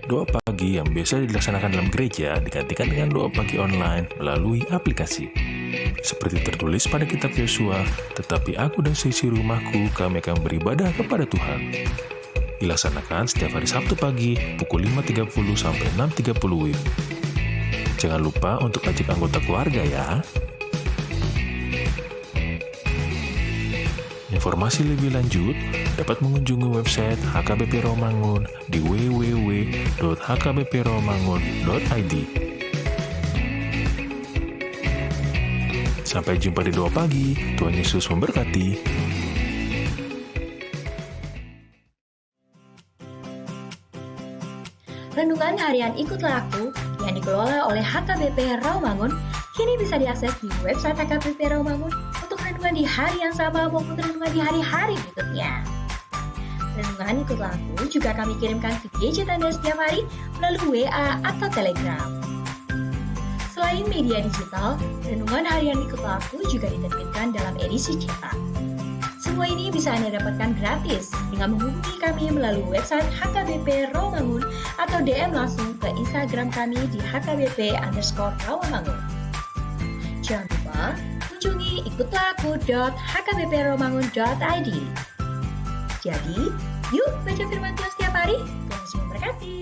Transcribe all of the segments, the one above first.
Doa pagi yang biasa dilaksanakan dalam gereja digantikan dengan doa pagi online melalui aplikasi. Seperti tertulis pada kitab Yosua, tetapi aku dan seisi rumahku kami akan beribadah kepada Tuhan. Dilaksanakan setiap hari Sabtu pagi pukul 5.30 sampai 6.30 WIB. Jangan lupa untuk ajak anggota keluarga ya. Informasi lebih lanjut dapat mengunjungi website HKBP Rawamangun di www.hkbprawamangun.id. Sampai jumpa di doa pagi. Tuhan Yesus memberkati. Renungan harian Ikutlah Aku yang dikelola oleh HKBP Rawamangun kini bisa diakses di website HKBP Rawamangun untuk renungan di hari yang sama maupun renungan di hari-hari berikutnya. Renungan Ikutlah Aku juga kami kirimkan ke gadget Anda setiap hari melalui WA atau Telegram. Selain media digital, renungan harian Ikutlah Aku juga diterbitkan dalam edisi cetak. Semua ini bisa Anda dapatkan gratis dengan menghubungi kami melalui website HKBP Rawamangun atau DM langsung ke Instagram kami di hkbp_rawamangun. Jangan lupa kunjungi ikutlahku.hkbprawamangun.id. Jadi, yuk baca firman Tuhan setiap hari. Tuhan Yesus memberkati.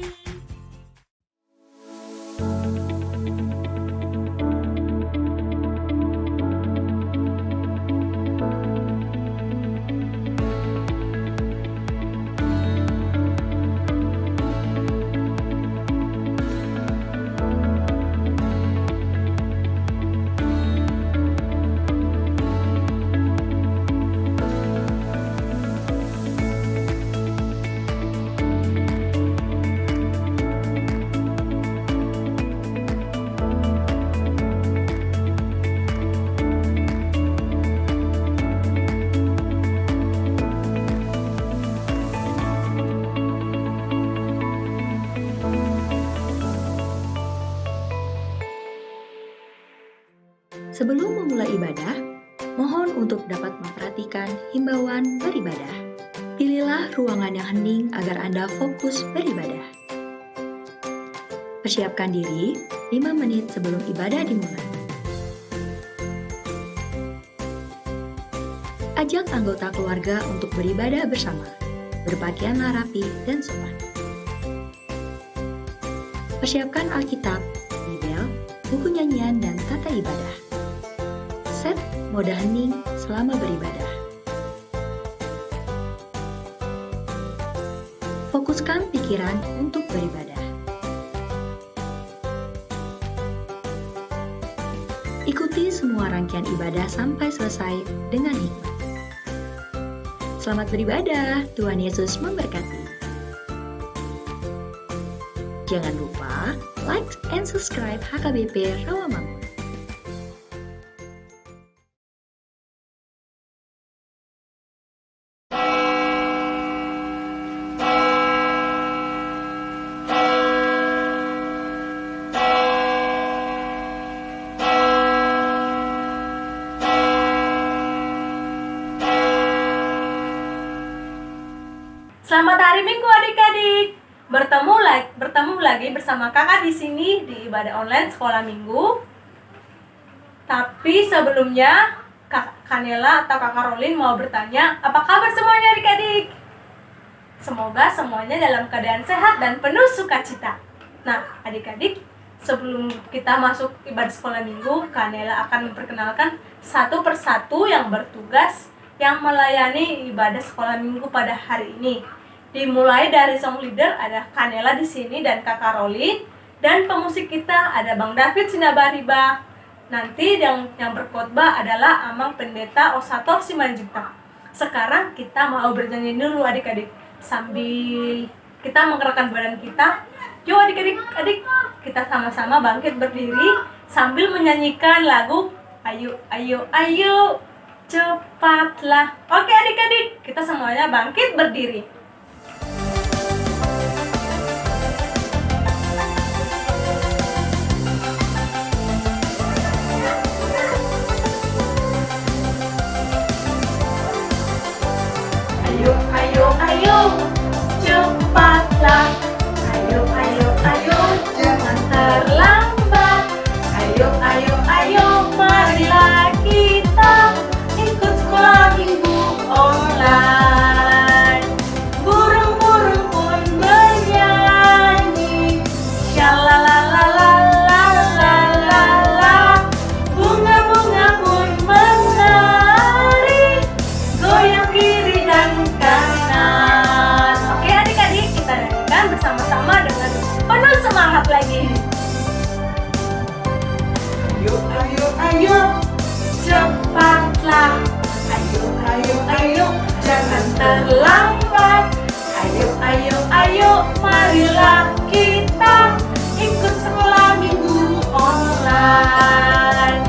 Sebelum memulai ibadah, mohon untuk dapat memperhatikan himbauan beribadah. Pilihlah ruangan yang hening agar Anda fokus beribadah. Persiapkan diri 5 menit sebelum ibadah dimulai. Ajak anggota keluarga untuk beribadah bersama. Berpakaianlah rapi dan sopan. Persiapkan Alkitab, Bibel, buku nyanyian, dan tata ibadah. Set mode hening selama beribadah. Fokuskan pikiran untuk beribadah. Ikuti semua rangkaian ibadah sampai selesai dengan hikmat. Selamat beribadah, Tuhan Yesus memberkati. Jangan lupa like and subscribe HKBP Rawamangun. Selamat hari Minggu adik-adik. Bertemu lagi bersama kakak di sini di ibadah online sekolah Minggu. Tapi sebelumnya Kak Kanela atau Kakak Rolin mau bertanya, apa kabar semuanya adik-adik? Semoga semuanya dalam keadaan sehat dan penuh sukacita. Nah, adik-adik, sebelum kita masuk ibadah sekolah Minggu, Kanela akan memperkenalkan satu persatu yang bertugas yang melayani ibadah sekolah Minggu pada hari ini. Dimulai dari song leader ada Kanela di sini dan Kakak Rolin, dan pemusik kita ada Bang David Sinabariba. Nanti yang berkhotbah adalah Amang Pendeta Osator Simanjuntak. Sekarang kita mau bernyanyi dulu adik-adik sambil kita menggerakkan badan kita. Yuk adik-adik, kita sama-sama bangkit berdiri sambil menyanyikan lagu Ayo Ayo Ayo Cepatlah. Oke adik-adik, kita semuanya bangkit berdiri. Ayo, ayo, ayo, cepatlah. Ayo, ayo, terlambat. Ayo, ayo, ayo, marilah kita ikut sekolah minggu online.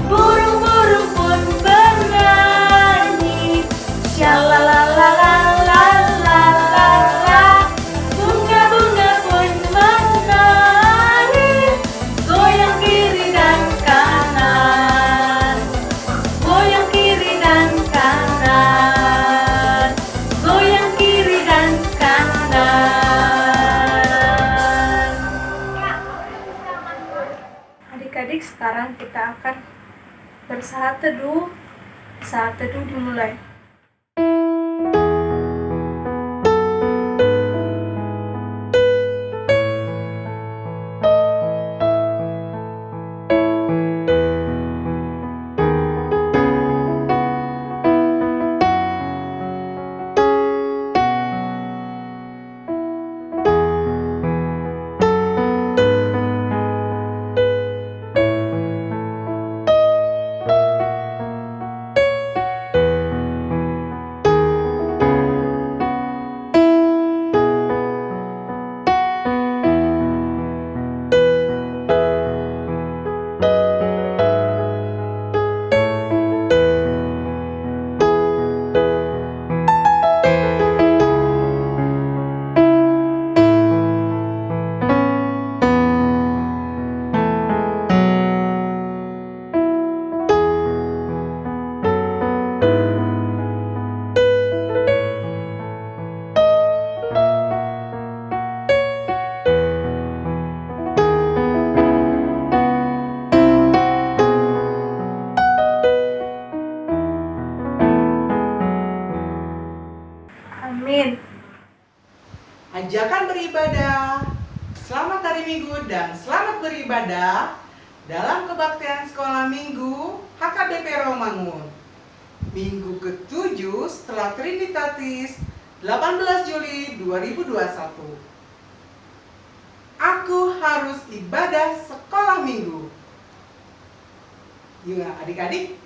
Burung-burung pun bernyanyi, shalalalalalalalala. Bunga-bunga pun menari, goyang kiri dan kanan, goyang kiri dan kanan, goyang kiri dan kanan. Adik-adik, sekarang kita akan bersaat teduh. Saat teduh dimulai. Amin. Ajakan beribadah. Selamat hari Minggu dan selamat beribadah dalam kebaktian sekolah minggu HKBP Romangun. Minggu ke-7 setelah Trinitatis 18 Juli 2021. Aku harus ibadah sekolah minggu. Yuk adik-adik,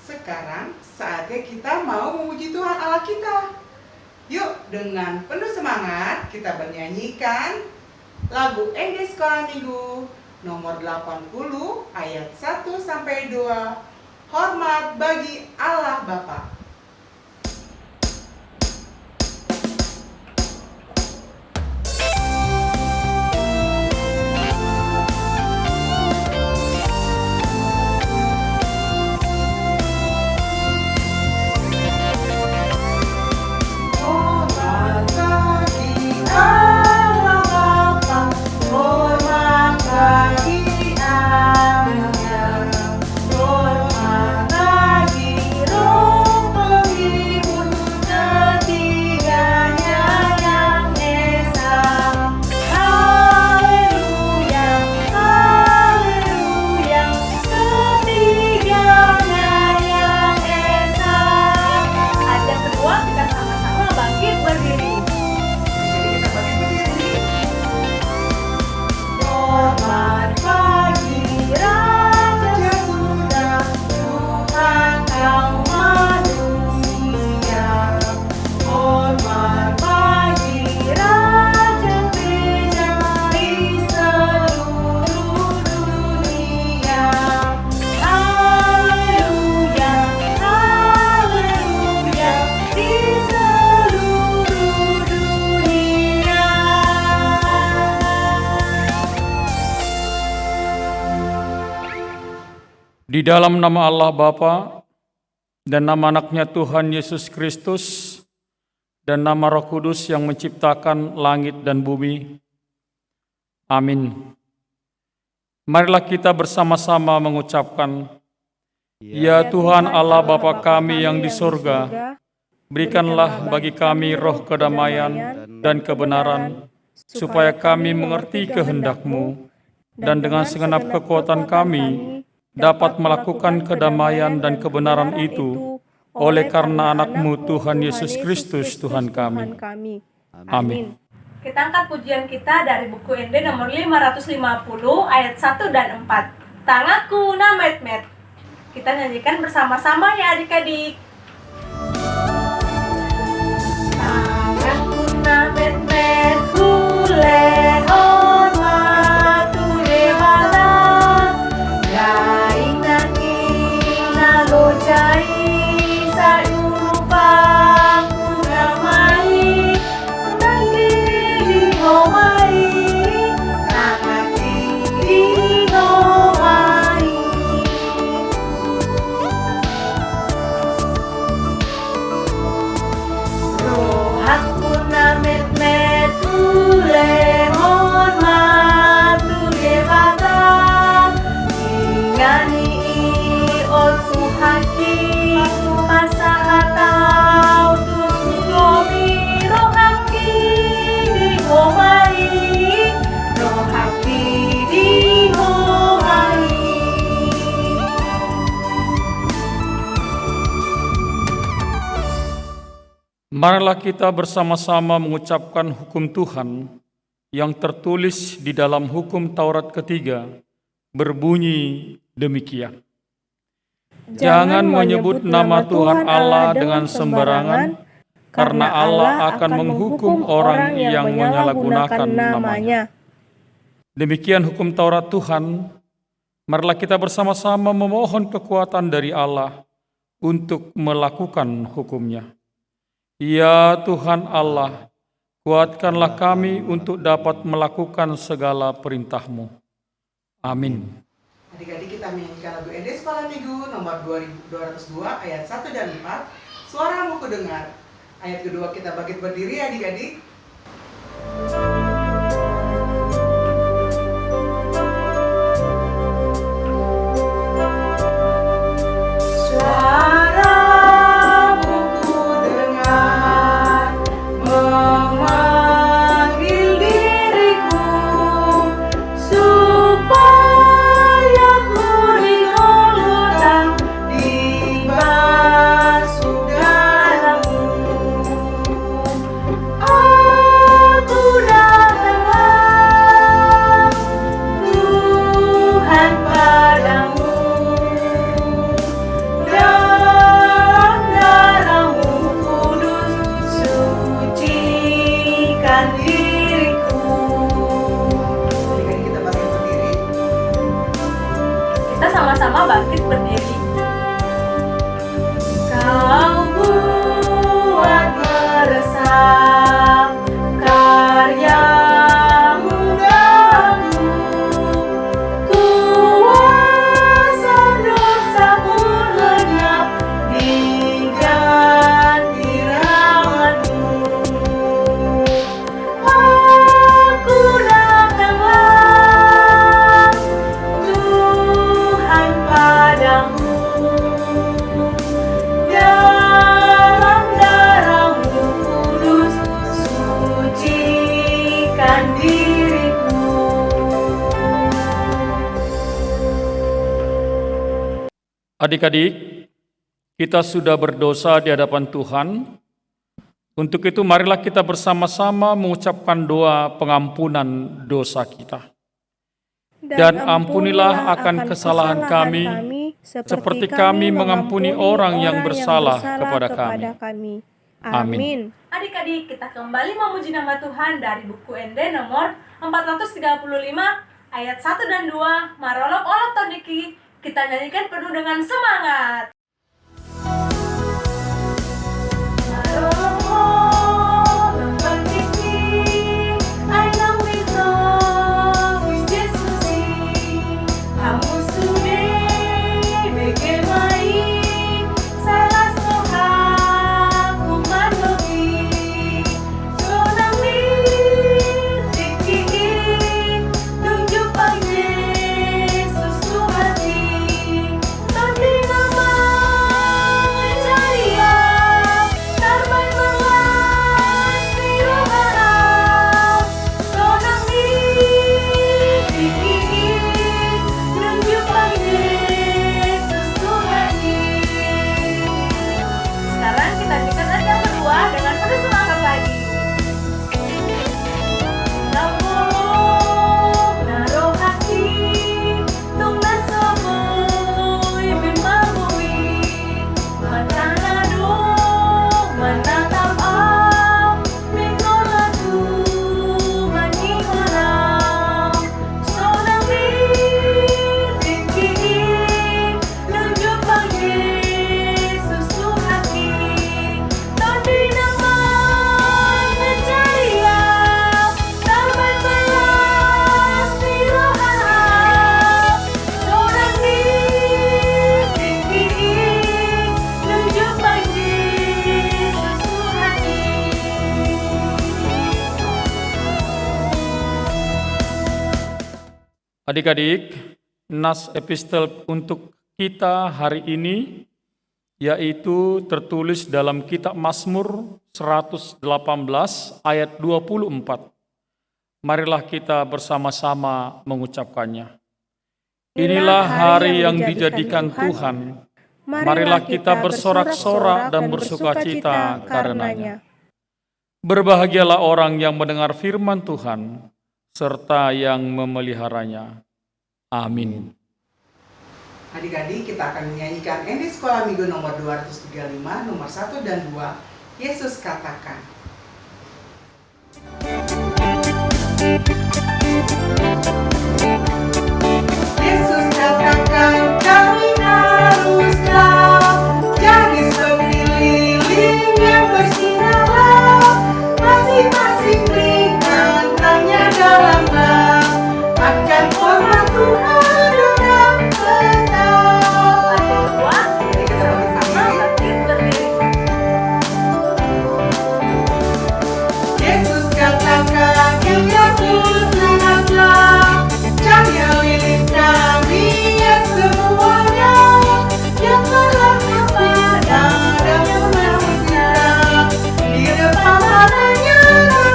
sekarang saatnya kita mau memuji Tuhan Allah kita. Yuk dengan penuh semangat kita bernyanyikan lagu ND Sekolah Minggu nomor 80 ayat 1 sampai 2. Hormat bagi Allah Bapa. Di dalam nama Allah Bapa dan nama anaknya Tuhan Yesus Kristus dan nama Roh Kudus yang menciptakan langit dan bumi. Amin. Marilah kita bersama-sama mengucapkan, Ya Tuhan Allah Bapa kami yang di surga, berikanlah bagi kami roh kedamaian dan kebenaran, supaya kami mengerti kehendak-Mu, dan dengan segenap kekuatan kami dapat melakukan kedamaian dan kebenaran itu oleh karena anak-Mu Tuhan Yesus Kristus Tuhan kami. Amin. Kita angkat pujian kita dari buku ND nomor 550 ayat 1 dan 4. Tangaku na met-met. Kita nyanyikan bersama-sama ya adik-adik. Marilah kita bersama-sama mengucapkan hukum Tuhan yang tertulis di dalam hukum Taurat ketiga, berbunyi demikian. Jangan menyebut nama Tuhan Allah dengan sembarangan, karena Allah akan menghukum orang yang menyalahgunakan namanya. Demikian hukum Taurat Tuhan. Marilah kita bersama-sama memohon kekuatan dari Allah untuk melakukan hukumnya. Ya Tuhan Allah, kuatkanlah kami untuk dapat melakukan segala perintah-Mu. Amin. Adik-adik, kita menyanyikan lagu ND Sekolah Minggu nomor 202 ayat 1 dan 4. Suaramu kudengar. Ayat kedua kita bangkit berdiri adik-adik. Suaramu kudengar, memanggil diriku, supaya ku diolahkan di basuh darah-Mu. Aku datanglah, Tuhan, padamu. Dalam darah-Mu kudus, sucikan diriku. Jadi kita bangkit berdiri. Kita sama-sama bangkit berdiri. Kau buat meresap karya-Mu dalamku, kuasa dosaku lenyap diganti rahmat-Mu. Aku datanglah, Tuhan, padamu. Dalam darah-Mu kudus, sucikan diriku. Adik-adik, kita sudah berdosa di hadapan Tuhan. Untuk itu marilah kita bersama-sama mengucapkan doa pengampunan dosa kita. Dan ampunilah akan kesalahan kami, seperti kami mengampuni orang yang bersalah kepada kami. Amin. Adik-adik, kita kembali memuji nama Tuhan dari buku ND nomor 435 ayat 1 dan 2. Marolop olop todiki, kita nyanyikan penuh dengan semangat. Adik-adik, nas epistel untuk kita hari ini yaitu tertulis dalam kitab Mazmur 118 ayat 24. Marilah kita bersama-sama mengucapkannya. Inilah hari yang dijadikan Tuhan. Marilah kita bersorak-sorak dan bersukacita karenanya. Berbahagialah orang yang mendengar firman Tuhan, serta yang memeliharanya. Amin. Adik-adik, kita akan menyanyikan ND Sekolah Minggu nomor 235, nomor 1 dan 2. Yesus katakan. Yesus katakan, kami haruslah jadi seperti lilin yang bersinar, masing-masing berikan terangnya dalam gelap, akan hormat Tuhan dengan benar. Jadi kita bersama berdiri. Yesus katakan, ingatlah genaplah cahaya lilin kami ya semuanya, yang telah kepada dan masih kita di depan matanya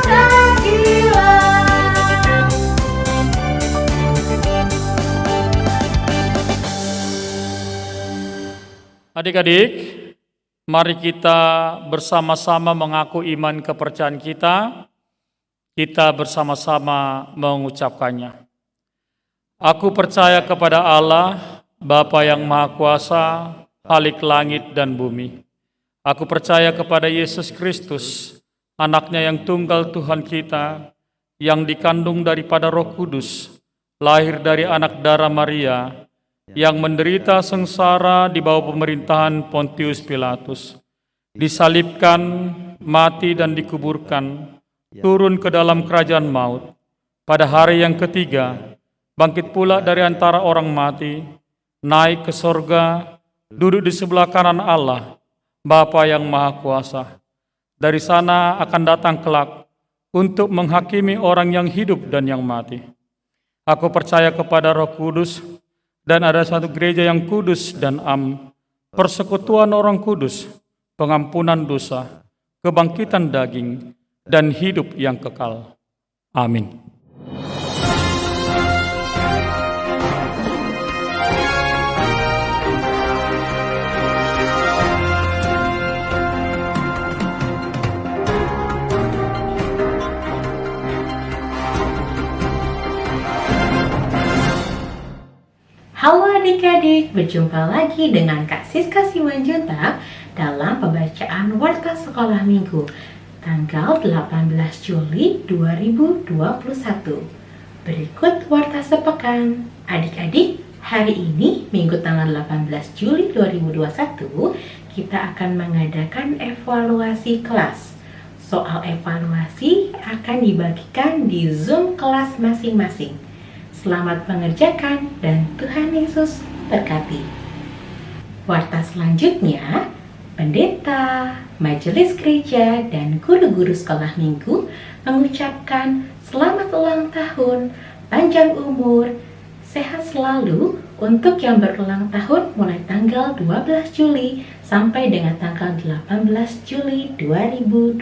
tak hilang. Adik-adik, mari kita bersama-sama mengaku iman kepercayaan kita. Kita bersama-sama mengucapkannya. Aku percaya kepada Allah, Bapa yang Maha Kuasa, Khalik langit dan bumi. Aku percaya kepada Yesus Kristus, Anaknya yang tunggal Tuhan kita, yang dikandung daripada Roh Kudus, lahir dari anak darah Maria, yang menderita sengsara di bawah pemerintahan Pontius Pilatus, disalibkan, mati dan dikuburkan, turun ke dalam kerajaan maut. Pada hari yang ketiga, bangkit pula dari antara orang mati, naik ke sorga, duduk di sebelah kanan Allah, Bapa yang Maha Kuasa. Dari sana akan datang kelak untuk menghakimi orang yang hidup dan yang mati. Aku percaya kepada Roh Kudus, dan ada satu gereja yang kudus dan persekutuan orang kudus, pengampunan dosa, kebangkitan daging, dan hidup yang kekal. Amin. Halo adik-adik, berjumpa lagi dengan Kak Siska Simanjuntak dalam pembacaan Warta Sekolah Minggu tanggal 18 Juli 2021. Berikut Warta Sepekan. Adik-adik, hari ini Minggu tanggal 18 Juli 2021 kita akan mengadakan evaluasi kelas. Soal evaluasi akan dibagikan di Zoom kelas masing-masing. Selamat mengerjakan dan Tuhan Yesus berkati. Warta selanjutnya, pendeta, majelis gereja, dan guru-guru sekolah minggu mengucapkan selamat ulang tahun, panjang umur, sehat selalu untuk yang berulang tahun mulai tanggal 12 Juli sampai dengan tanggal 18 Juli 2021.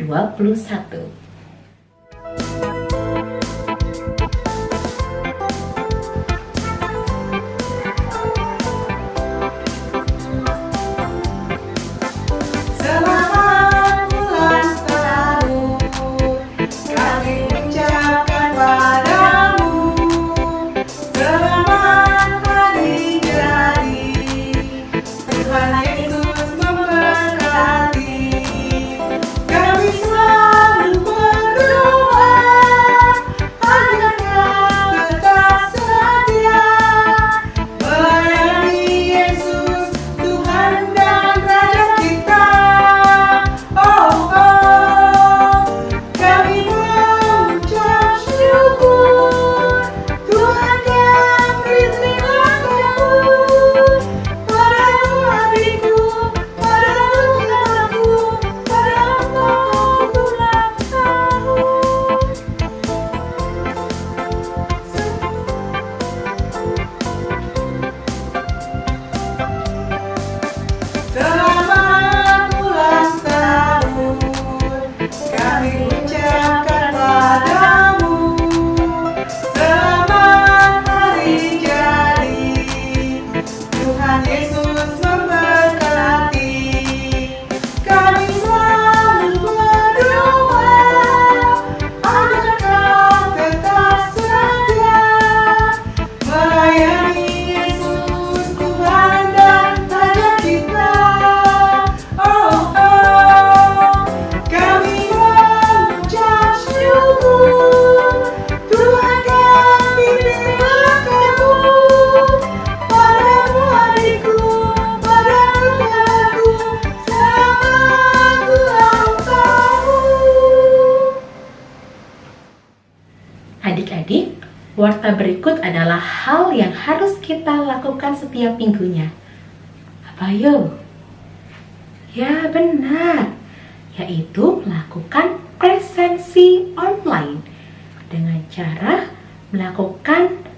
Kami selalu Adik-adik, warta berikut adalah hal yang harus kita lakukan setiap minggunya. Apa yuk? Ya benar, yaitu melakukan presensi online dengan cara melakukan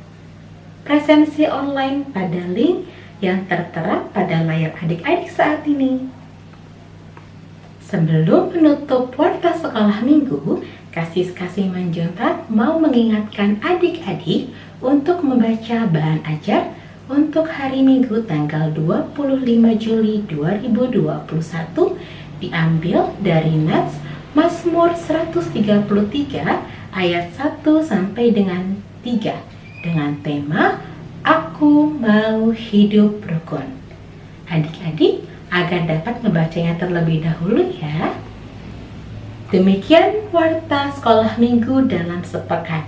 presensi online pada link yang tertera pada layar adik-adik saat ini. Sebelum menutup warta sekolah minggu, Kasih Manjuntak mau mengingatkan adik-adik untuk membaca bahan ajar untuk hari Minggu tanggal 25 Juli 2021 diambil dari Nats Mazmur 133 ayat 1 sampai dengan 3 dengan tema Aku Mau Hidup Rukun. Adik-adik agar dapat membacanya terlebih dahulu ya. Demikian warta sekolah minggu dalam sepekan.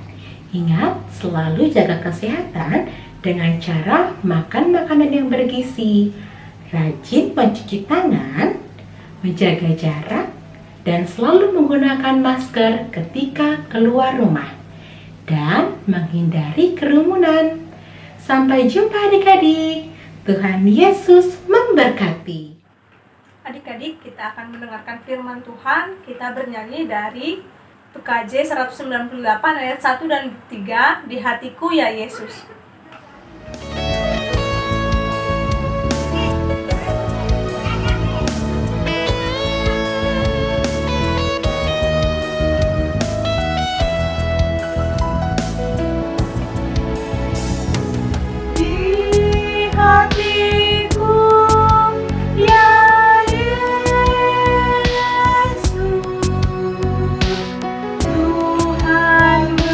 Ingat, selalu jaga kesehatan dengan cara makan makanan yang bergizi, rajin mencuci tangan, menjaga jarak, dan selalu menggunakan masker ketika keluar rumah, dan menghindari kerumunan. Sampai jumpa adik-adik. Tuhan Yesus memberkati. Adik-adik, kita akan mendengarkan firman Tuhan. Kita bernyanyi dari PKJ 198 ayat 1 dan 3, Di Hatiku Ya Yesus. Di hatiku ya Tuhan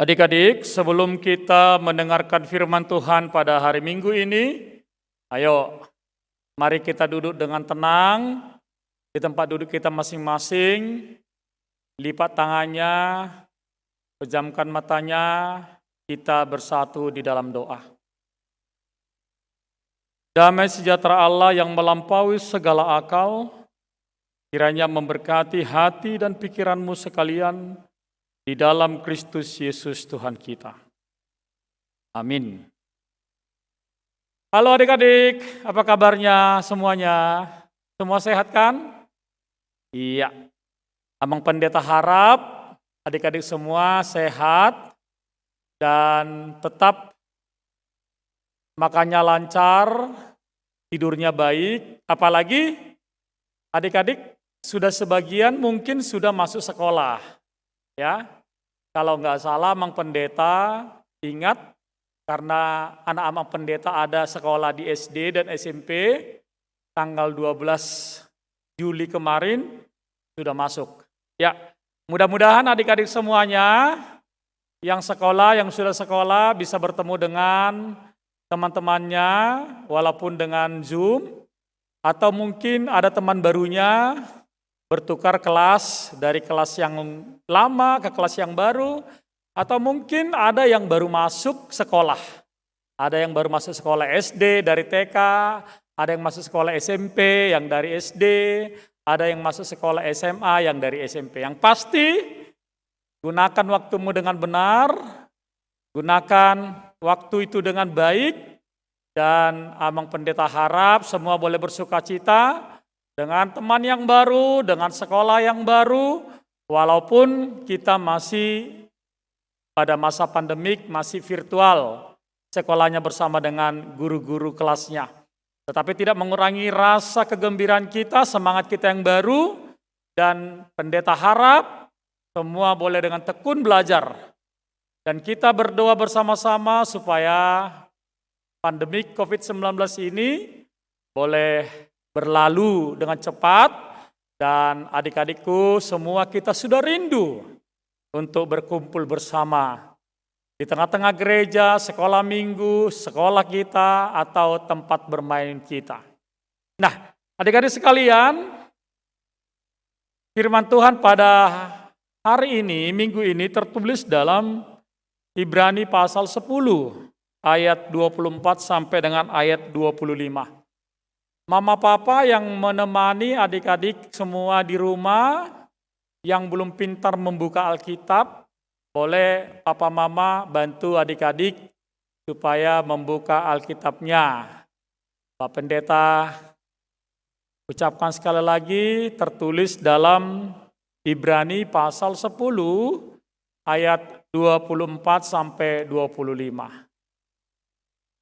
Adik-adik, sebelum kita mendengarkan firman Tuhan pada hari Minggu ini, ayo mari kita duduk dengan tenang di tempat duduk kita masing-masing, lipat tangannya, pejamkan matanya, kita bersatu di dalam doa. Damai sejahtera Allah yang melampaui segala akal, kiranya memberkati hati dan pikiranmu sekalian, di dalam Kristus Yesus Tuhan kita. Amin. Halo adik-adik, apa kabarnya semuanya? Semua sehat kan? Iya. Abang Pendeta harap adik-adik semua sehat dan tetap makannya lancar, tidurnya baik, apalagi adik-adik sudah sebagian mungkin sudah masuk sekolah. Ya, kalau nggak salah Abang Pendeta ingat karena anak Abang Pendeta ada sekolah di SD dan SMP tanggal 12 Juli kemarin sudah masuk. Ya, mudah-mudahan adik-adik semuanya yang sekolah, yang sudah sekolah bisa bertemu dengan teman-temannya walaupun dengan Zoom atau mungkin ada teman barunya bertukar kelas dari kelas yang lama ke kelas yang baru. Atau mungkin ada yang baru masuk sekolah. Ada yang baru masuk sekolah SD dari TK, ada yang masuk sekolah SMP yang dari SD, ada yang masuk sekolah SMA yang dari SMP. Yang pasti, gunakan waktumu dengan benar, gunakan waktu itu dengan baik, dan Abang Pendeta harap semua boleh bersukacita dengan teman yang baru, dengan sekolah yang baru, walaupun kita masih pada masa pandemik masih virtual, sekolahnya bersama dengan guru-guru kelasnya. Tetapi tidak mengurangi rasa kegembiraan kita, semangat kita yang baru, dan pendeta harap semua boleh dengan tekun belajar. Dan kita berdoa bersama-sama supaya pandemik COVID-19 ini boleh berlalu dengan cepat, dan adik-adikku semua kita sudah rindu untuk berkumpul bersama di tengah-tengah gereja, sekolah minggu, sekolah kita, atau tempat bermain kita. Nah, adik-adik sekalian, firman Tuhan pada hari ini, minggu ini tertulis dalam Ibrani pasal 10, ayat 24 sampai dengan ayat 25. Mama papa yang menemani adik-adik semua di rumah, yang belum pintar membuka Alkitab, boleh papa mama bantu adik-adik supaya membuka Alkitabnya. Pak Pendeta ucapkan sekali lagi tertulis dalam Ibrani pasal 10 ayat 24 sampai 25.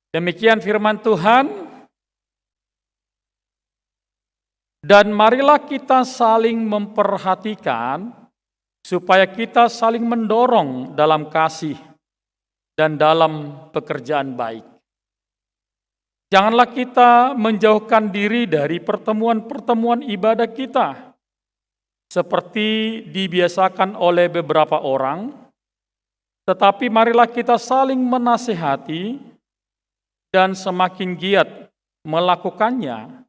Demikian firman Tuhan. Dan marilah kita saling memperhatikan supaya kita saling mendorong dalam kasih dan dalam pekerjaan baik. Janganlah kita menjauhkan diri dari pertemuan-pertemuan ibadah kita, seperti dibiasakan oleh beberapa orang, tetapi marilah kita saling menasihati dan semakin giat melakukannya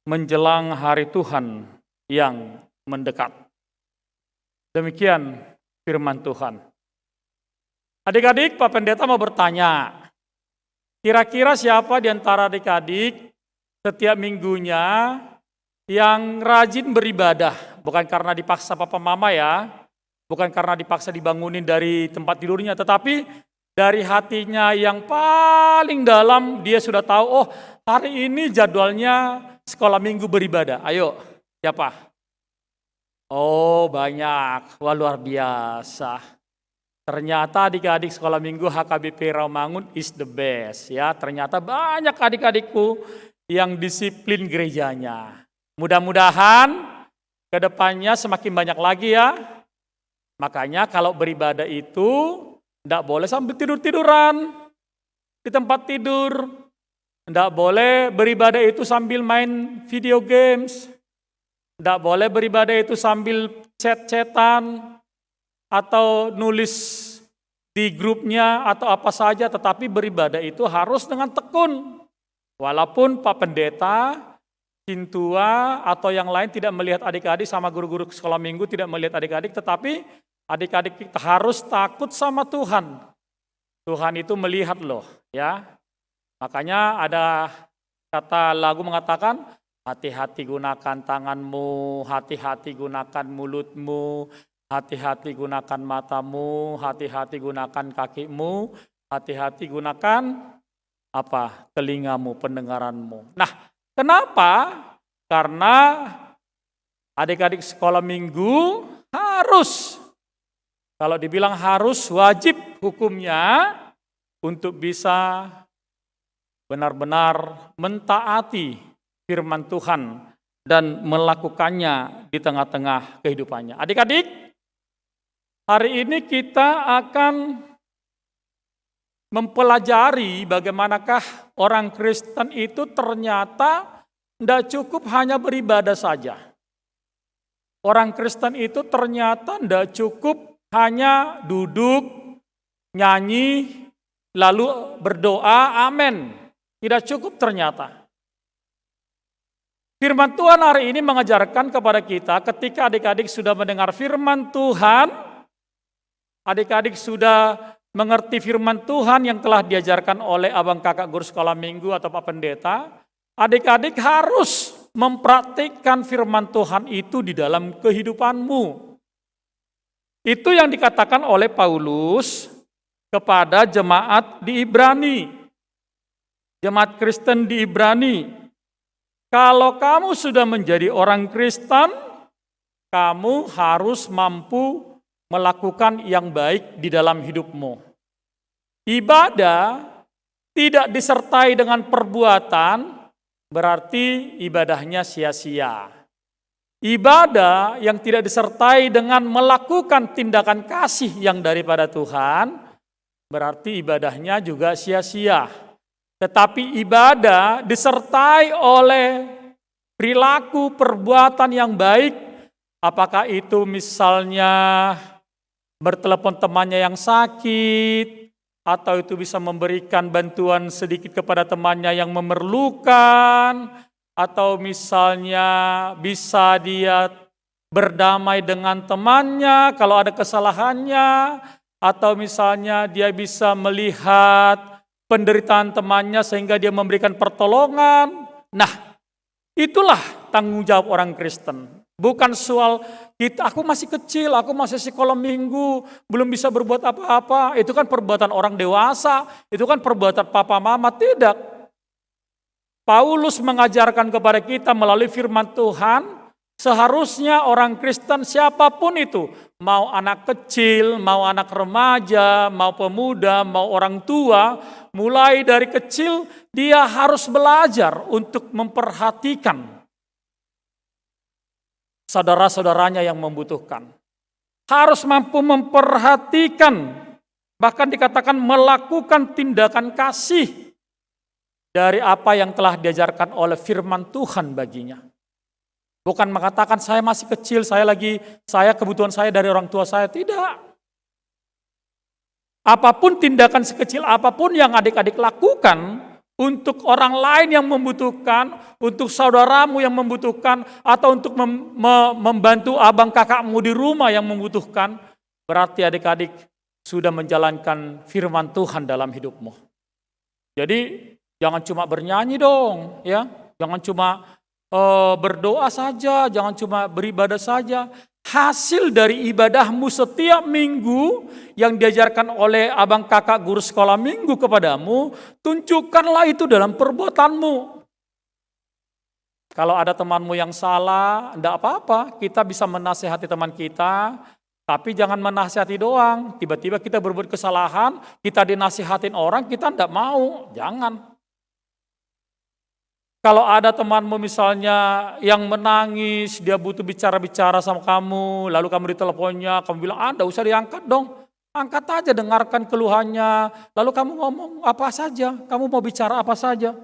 menjelang hari Tuhan yang mendekat. Demikian firman Tuhan. Adik-adik, Pak Pendeta mau bertanya, kira-kira siapa di antara adik-adik setiap minggunya yang rajin beribadah? Bukan karena dipaksa papa mama ya, bukan karena dipaksa dibangunin dari tempat tidurnya, tetapi dari hatinya yang paling dalam dia sudah tahu, oh hari ini jadwalnya sekolah minggu beribadah. Ayo, siapa? Oh banyak, wah luar biasa. Ternyata adik-adik sekolah minggu HKBP Rawamangun is the best ya. Ternyata banyak adik-adikku yang disiplin gerejanya. Mudah-mudahan ke depannya semakin banyak lagi ya. Makanya kalau beribadah itu tidak boleh sambil tidur-tiduran di tempat tidur. Tidak boleh beribadah itu sambil main video games. Tidak boleh beribadah itu sambil chat-chatan atau nulis di grupnya atau apa saja. Tetapi beribadah itu harus dengan tekun. Walaupun Pak Pendeta, Cintua atau yang lain tidak melihat adik-adik sama guru-guru sekolah minggu tidak melihat adik-adik. Tetapi adik-adik kita harus takut sama Tuhan. Tuhan itu melihat loh ya. Makanya ada kata lagu mengatakan, hati-hati gunakan tanganmu, hati-hati gunakan mulutmu, Hati-hati gunakan matamu, hati-hati gunakan kakimu, hati-hati gunakan telingamu, pendengaranmu. Nah, kenapa? Karena adik-adik sekolah minggu harus, kalau dibilang harus, wajib hukumnya untuk bisa benar-benar mentaati firman Tuhan dan melakukannya di tengah-tengah kehidupannya. Adik-adik, hari ini kita akan mempelajari bagaimanakah orang Kristen itu ternyata tidak cukup hanya beribadah saja. Orang Kristen itu ternyata tidak cukup hanya duduk, nyanyi, lalu berdoa, amin. Tidak cukup ternyata. Firman Tuhan hari ini mengajarkan kepada kita ketika adik-adik sudah mendengar firman Tuhan, adik-adik sudah mengerti firman Tuhan yang telah diajarkan oleh abang kakak guru sekolah minggu atau Pak Pendeta, adik-adik harus mempraktikkan firman Tuhan itu di dalam kehidupanmu. Itu yang dikatakan oleh Paulus kepada jemaat di Ibrani. Jemaat Kristen di Ibrani. Kalau kamu sudah menjadi orang Kristen, kamu harus mampu melakukan yang baik di dalam hidupmu. Ibadah tidak disertai dengan perbuatan, berarti ibadahnya sia-sia. Ibadah yang tidak disertai dengan melakukan tindakan kasih yang daripada Tuhan, berarti ibadahnya juga sia-sia. Tetapi ibadah disertai oleh perilaku perbuatan yang baik, apakah itu misalnya bertelepon temannya yang sakit, atau itu bisa memberikan bantuan sedikit kepada temannya yang memerlukan, atau misalnya bisa dia berdamai dengan temannya kalau ada kesalahannya, atau misalnya dia bisa melihat penderitaan temannya sehingga dia memberikan pertolongan. Nah, itulah tanggung jawab orang Kristen. Bukan soal aku masih kecil, aku masih sekolah minggu, belum bisa berbuat apa-apa. Itu kan perbuatan orang dewasa, itu kan perbuatan papa mama. Tidak. Paulus mengajarkan kepada kita melalui firman Tuhan, seharusnya orang Kristen siapapun itu, mau anak kecil, mau anak remaja, mau pemuda, mau orang tua, mulai dari kecil dia harus belajar untuk memperhatikan saudara-saudaranya yang membutuhkan. Harus mampu memperhatikan, bahkan dikatakan melakukan tindakan kasih dari apa yang telah diajarkan oleh firman Tuhan baginya. Bukan mengatakan saya masih kecil, saya kebutuhan saya dari orang tua saya. Tidak. Apapun tindakan sekecil apapun yang adik-adik lakukan untuk orang lain yang membutuhkan, untuk saudaramu yang membutuhkan, atau untuk membantu abang kakakmu di rumah yang membutuhkan, berarti adik-adik sudah menjalankan firman Tuhan dalam hidupmu. Jadi jangan cuma bernyanyi dong, ya. Jangan cuma berdoa saja, jangan cuma beribadah saja. Hasil dari ibadahmu setiap minggu yang diajarkan oleh abang kakak guru sekolah minggu kepadamu, tunjukkanlah itu dalam perbuatanmu. Kalau ada temanmu yang salah, tidak apa-apa, kita bisa menasihati teman kita, tapi jangan menasihati doang. Tiba-tiba kita berbuat kesalahan, kita dinasihatin orang, kita tidak mau, jangan. Kalau ada temanmu misalnya yang menangis, dia butuh bicara-bicara sama kamu, lalu kamu diteleponnya, kamu bilang, tidak usah diangkat dong. Angkat aja, dengarkan keluhannya, lalu kamu ngomong apa saja, kamu mau bicara apa saja.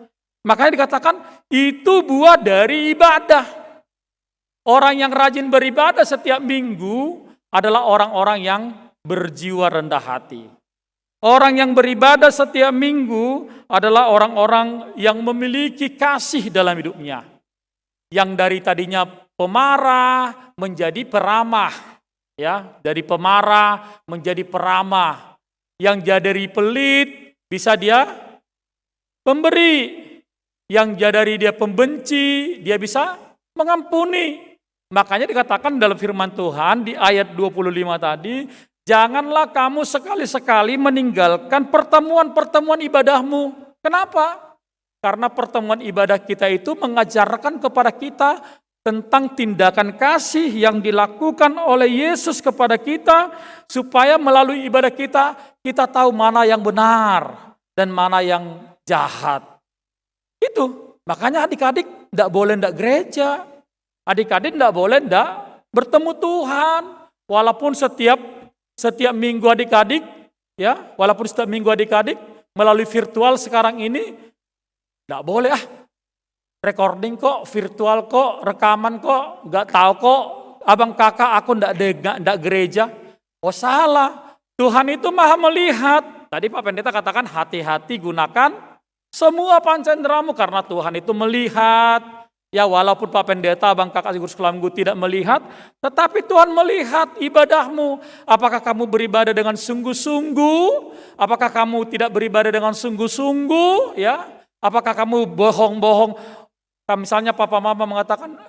Makanya dikatakan, itu buah dari ibadah. Orang yang rajin beribadah setiap minggu adalah orang-orang yang berjiwa rendah hati. Orang yang beribadah setiap minggu adalah orang-orang yang memiliki kasih dalam hidupnya. Yang dari tadinya pemarah menjadi peramah, ya, dari pemarah menjadi peramah. Yang dari pelit bisa dia pemberi. Yang dari dia pembenci, dia bisa mengampuni. Makanya dikatakan dalam firman Tuhan di ayat 25 tadi, janganlah kamu sekali-sekali meninggalkan pertemuan-pertemuan ibadahmu. Kenapa? Karena pertemuan ibadah kita itu mengajarkan kepada kita tentang tindakan kasih yang dilakukan oleh Yesus kepada kita, supaya melalui ibadah kita tahu mana yang benar dan mana yang jahat. Itu, makanya adik-adik tidak boleh tidak gereja. Adik-adik tidak boleh tidak bertemu Tuhan. Walaupun setiap minggu adik-adik, ya, walaupun setiap minggu adik-adik melalui virtual sekarang ini, tidak boleh recording kok, virtual kok, rekaman kok, nggak tahu kok, abang kakak aku tidak gereja. Oh salah, Tuhan itu maha melihat. Tadi Pak Pendeta katakan hati-hati gunakan semua pancendramu karena Tuhan itu melihat. Ya walaupun Pak Pendeta, abang kakak guru sekolah minggu tidak melihat, tetapi Tuhan melihat ibadahmu. Apakah kamu beribadah dengan sungguh-sungguh? Apakah kamu tidak beribadah dengan sungguh-sungguh? Ya, apakah kamu bohong-bohong? Misalnya papa mama mengatakan,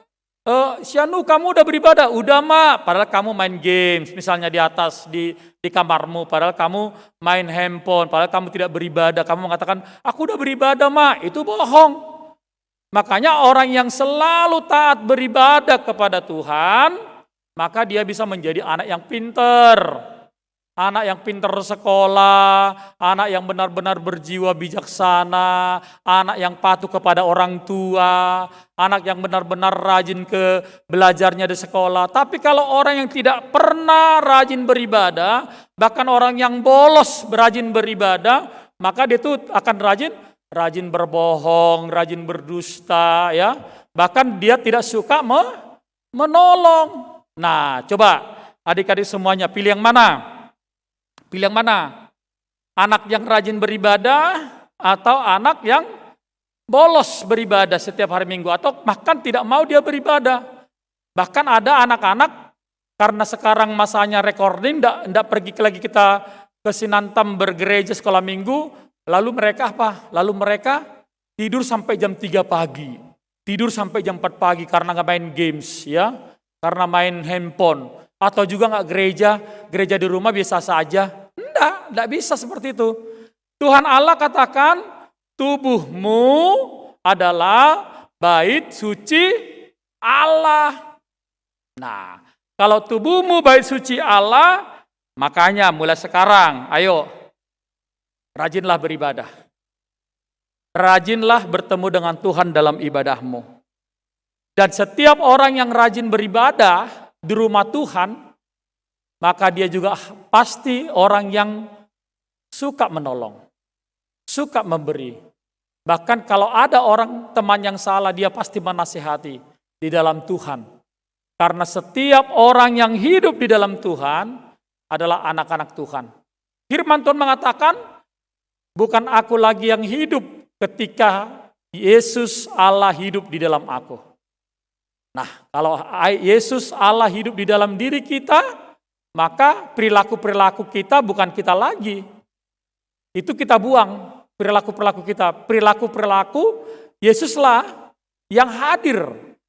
Syanu kamu udah beribadah? Udah mak, padahal kamu main games, misalnya di atas, di kamarmu, padahal kamu main handphone, padahal kamu tidak beribadah. Kamu mengatakan, aku udah beribadah mak, itu bohong. Makanya orang yang selalu taat beribadah kepada Tuhan, maka dia bisa menjadi anak yang pinter. Anak yang pinter sekolah, anak yang benar-benar berjiwa bijaksana, anak yang patuh kepada orang tua, anak yang benar-benar rajin ke belajarnya di sekolah. Tapi kalau orang yang tidak pernah rajin beribadah, bahkan orang yang bolos rajin beribadah, maka dia itu akan rajin berbohong, rajin berdusta, ya. Bahkan dia tidak suka menolong. Nah, coba adik-adik semuanya pilih yang mana? Pilih yang mana? Anak yang rajin beribadah atau anak yang bolos beribadah setiap hari Minggu atau bahkan tidak mau dia beribadah. Bahkan ada anak-anak karena sekarang masanya recording, tidak pergi lagi kita ke Sinantam bergereja sekolah Minggu. Lalu mereka apa? Lalu mereka tidur sampai jam 3 pagi. Tidur sampai jam 4 pagi karena nggak main games, ya. Karena main handphone. Atau juga nggak gereja di rumah biasa saja. Enggak bisa seperti itu. Tuhan Allah katakan, tubuhmu adalah bait suci Allah. Nah, kalau tubuhmu bait suci Allah, makanya mulai sekarang, ayo, rajinlah beribadah. Rajinlah bertemu dengan Tuhan dalam ibadahmu. Dan setiap orang yang rajin beribadah di rumah Tuhan, maka dia juga pasti orang yang suka menolong, suka memberi. Bahkan kalau ada orang teman yang salah, dia pasti menasihati di dalam Tuhan. Karena setiap orang yang hidup di dalam Tuhan adalah anak-anak Tuhan. Firman Tuhan mengatakan, bukan aku lagi yang hidup ketika Yesus Allah hidup di dalam aku. Nah, kalau Yesus Allah hidup di dalam diri kita, maka perilaku-perilaku kita bukan kita lagi. Itu kita buang, perilaku-perilaku kita. Perilaku-perilaku Yesuslah yang hadir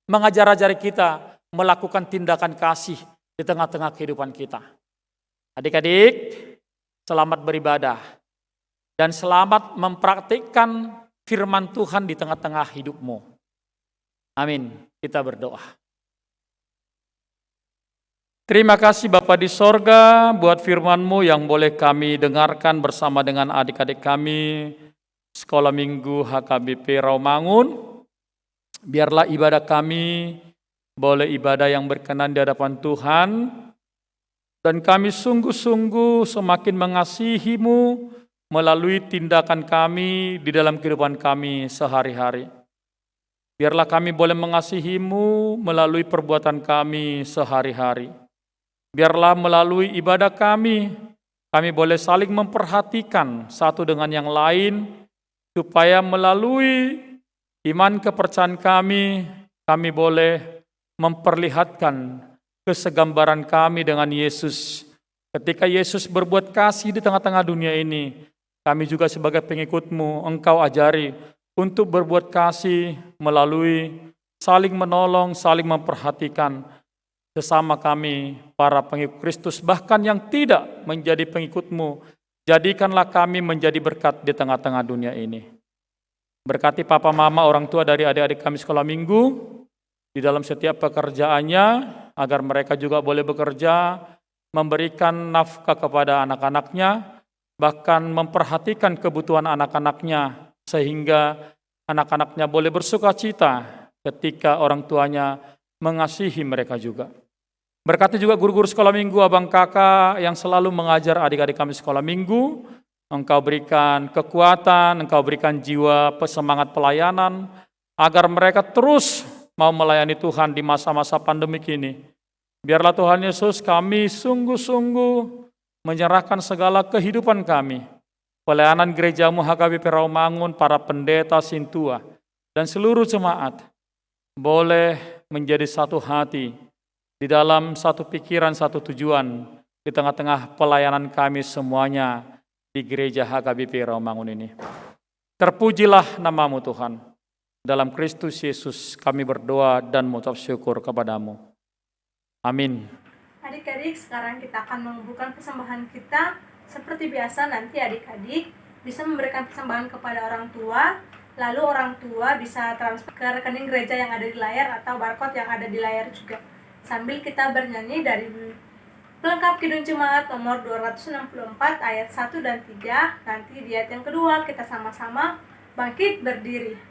mengajar-ajari kita melakukan tindakan kasih di tengah-tengah kehidupan kita. Adik-adik, selamat beribadah. Dan selamat mempraktikkan firman Tuhan di tengah-tengah hidupmu. Amin. Kita berdoa. Terima kasih Bapa di sorga buat firman-Mu yang boleh kami dengarkan bersama dengan adik-adik kami Sekolah Minggu HKBP Rawamangun. Biarlah ibadah kami boleh ibadah yang berkenan di hadapan Tuhan. Dan kami sungguh-sungguh semakin mengasihi-Mu melalui tindakan kami di dalam kehidupan kami sehari-hari. Biarlah kami boleh mengasihi-Mu melalui perbuatan kami sehari-hari. Biarlah melalui ibadah kami boleh saling memperhatikan satu dengan yang lain, supaya melalui iman kepercayaan kami boleh memperlihatkan kesegambaran kami dengan Yesus. Ketika Yesus berbuat kasih di tengah-tengah dunia ini, kami juga sebagai pengikut-Mu, Engkau ajari untuk berbuat kasih melalui saling menolong, saling memperhatikan, sesama kami, para pengikut Kristus, bahkan yang tidak menjadi pengikut-Mu, jadikanlah kami menjadi berkat di tengah-tengah dunia ini. Berkati papa mama, orang tua dari adik-adik kami sekolah minggu, di dalam setiap pekerjaannya, agar mereka juga boleh bekerja, memberikan nafkah kepada anak-anaknya, bahkan memperhatikan kebutuhan anak-anaknya, sehingga anak-anaknya boleh bersuka cita ketika orang tuanya mengasihi mereka juga. Berkati juga guru-guru sekolah minggu, abang kakak yang selalu mengajar adik-adik kami sekolah minggu. Engkau berikan kekuatan, Engkau berikan jiwa semangat pelayanan, agar mereka terus mau melayani Tuhan di masa-masa pandemik ini. Biarlah Tuhan Yesus, kami sungguh-sungguh menyerahkan segala kehidupan kami, pelayanan gerejamu HKBP Rawamangun, para pendeta Sintua, dan seluruh jemaat, boleh menjadi satu hati, di dalam satu pikiran, satu tujuan, di tengah-tengah pelayanan kami semuanya di gereja HKBP Rawamangun ini. Terpujilah namamu Tuhan. Dalam Kristus Yesus kami berdoa dan mengucap syukur kepadamu. Amin. Adik-adik, sekarang kita akan mengumpulkan persembahan kita. Seperti biasa, nanti adik-adik bisa memberikan persembahan kepada orang tua, lalu orang tua bisa transfer ke rekening gereja yang ada di layar atau barcode yang ada di layar juga. Sambil kita bernyanyi dari pelengkap Kidung Jemaat nomor 264 ayat 1 dan 3. Nanti di ayat yang kedua kita sama-sama bangkit berdiri.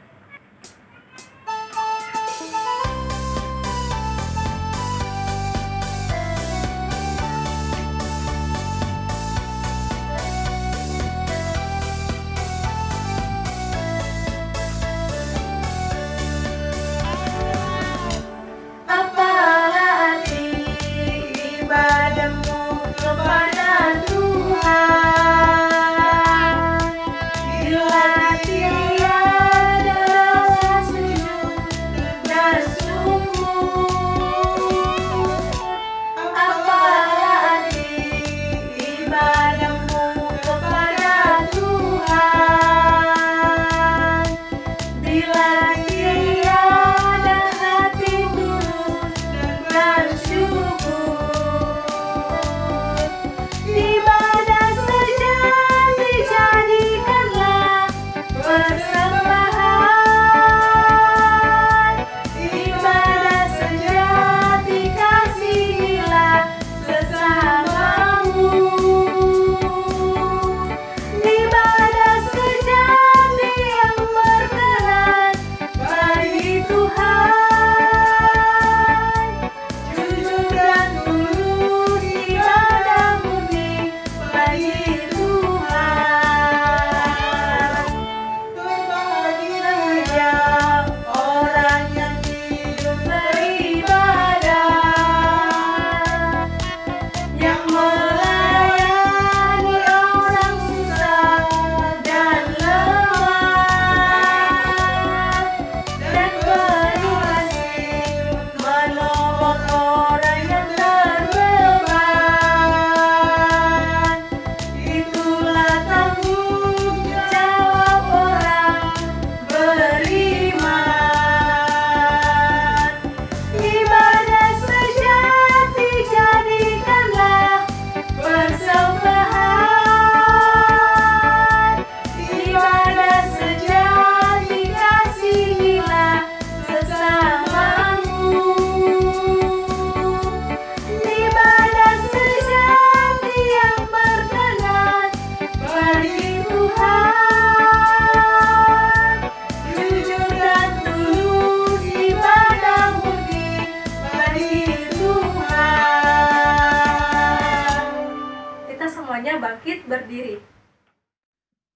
Bangkit berdiri.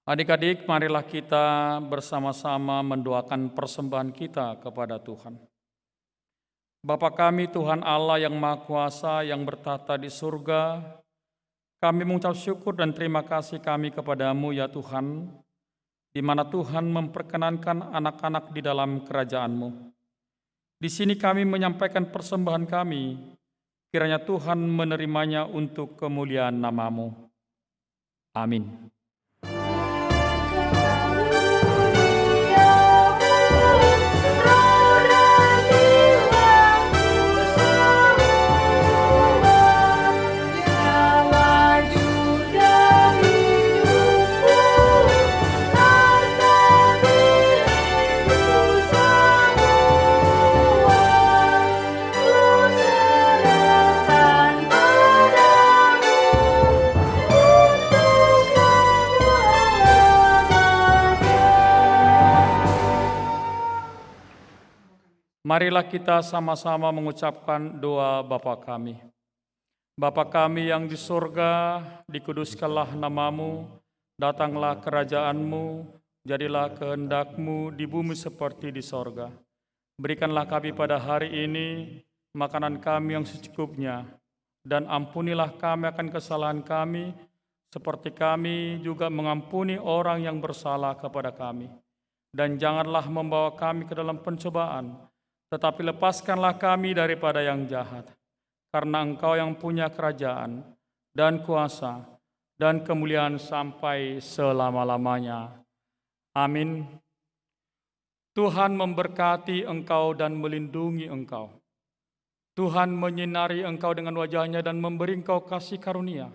Adik-adik, marilah kita bersama-sama mendoakan persembahan kita kepada Tuhan. Bapa kami, Tuhan Allah yang Maha Kuasa, yang bertahta di surga, kami mengucap syukur dan terima kasih kami kepadamu ya Tuhan, di mana Tuhan memperkenankan anak-anak di dalam kerajaan-Mu. Di sini kami menyampaikan persembahan kami, kiranya Tuhan menerimanya untuk kemuliaan nama-Mu. Amin. Marilah kita sama-sama mengucapkan doa Bapa kami. Bapa kami yang di surga, dikuduskanlah namamu, datanglah kerajaan-Mu, jadilah kehendak-Mu di bumi seperti di sorga. Berikanlah kami pada hari ini makanan kami yang secukupnya, dan ampunilah kami akan kesalahan kami, seperti kami juga mengampuni orang yang bersalah kepada kami. Dan janganlah membawa kami ke dalam pencobaan, tetapi lepaskanlah kami daripada yang jahat. Karena Engkau yang punya kerajaan dan kuasa dan kemuliaan sampai selama-lamanya. Amin. Tuhan memberkati engkau dan melindungi engkau. Tuhan menyinari engkau dengan wajah-Nya dan memberi engkau kasih karunia.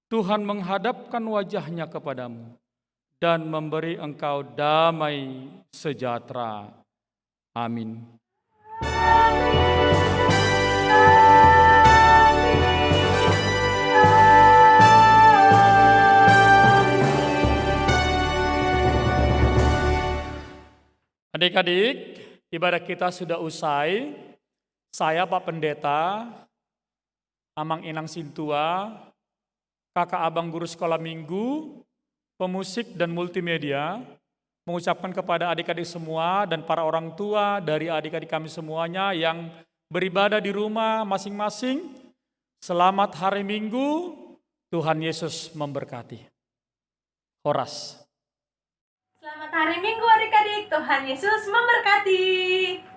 Tuhan menghadapkan wajah-Nya kepadamu dan memberi engkau damai sejahtera. Amin. Adik-adik, ibadah kita sudah usai. Saya Pak Pendeta, Amang Inang Sintua, kakak abang guru sekolah minggu, pemusik dan multimedia, mengucapkan kepada adik-adik semua dan para orang tua dari adik-adik kami semuanya yang beribadah di rumah masing-masing, selamat hari Minggu, Tuhan Yesus memberkati. Horas. Selamat hari Minggu adik-adik, Tuhan Yesus memberkati.